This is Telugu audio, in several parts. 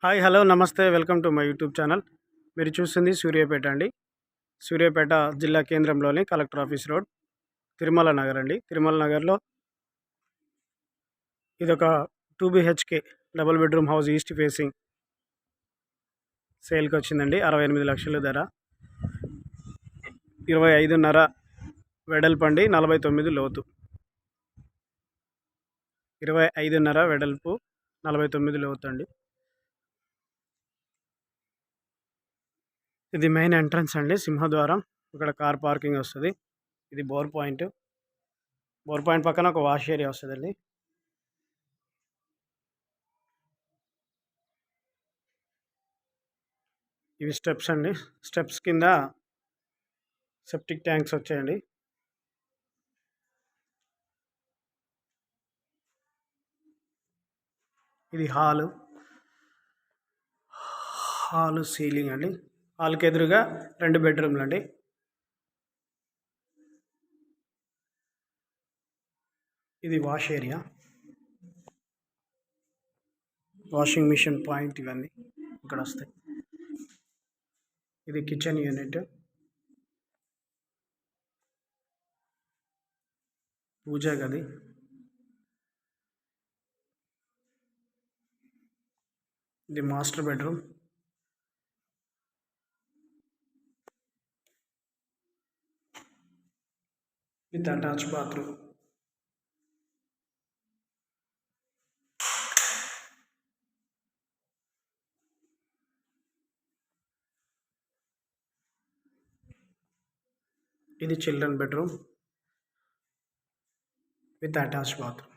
హాయ్ హలో నమస్తే welcome to my YouTube channel. మీరు చూస్తుంది సూర్యాపేట అండి. సూర్యాపేట జిల్లా కేంద్రంలోని collector office road, Tirumala Nagar అండి. తిరుమల నగర్లో ఇదొక 2 BHK double bedroom house, east facing సేల్కి వచ్చిందండి. 68 లక్షల ధర, 25.5 వెడల్పు అండి, 49 లోతు. 25.5 వెడల్పు, 49 లోతు అండి. ఇది మెయిన్ ఎంట్రన్స్ అండి, సింహద్వారం. ఇక్కడ కార్ పార్కింగ్ వస్తుంది. ఇది బోర్ పాయింట్ పక్కన ఒక వాష్ ఏరియా వస్తుందండి. ఇవి స్టెప్స్ అండి. స్టెప్స్ కింద సెప్టిక్ ట్యాంక్స్ వచ్చాయండి. ఇది హాలు సీలింగ్ అండి. హాల్కి ఎదురుగా 2 బెడ్రూమ్లు అండి. ఇది wash area, washing machine point, ఇవన్నీ ఇక్కడ వస్తాయి. ఇది కిచెన్ యూనిట్, పూజా గది. ఇది master bedroom. With attach bathroom. ఇది children bedroom with attach bathroom.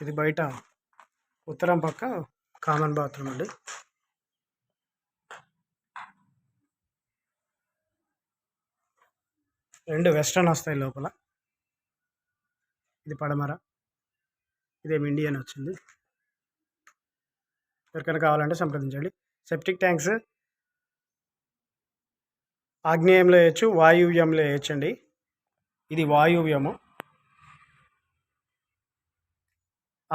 ఇది బయట ఉత్తరం పక్క కామన్ బాత్రూమ్ అండి. రెండు వెస్ట్రన్ వస్తాయి లోపల. ఇది పడమర, ఇదేమి ఇండియన్ వచ్చింది. ఎవరికైనా కావాలంటే సంప్రదించండి. సెప్టిక్ ట్యాంక్స్ ఆగ్నేయంలో వేయచ్చు, వాయువ్యంలో వేయచ్చండి. ఇది వాయువ్యము,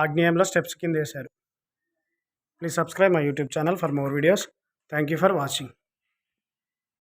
ఆగ్నేయంలో స్టెప్స్ కింద వేశారు. Please subscribe my YouTube channel for more videos. Thank you for watching.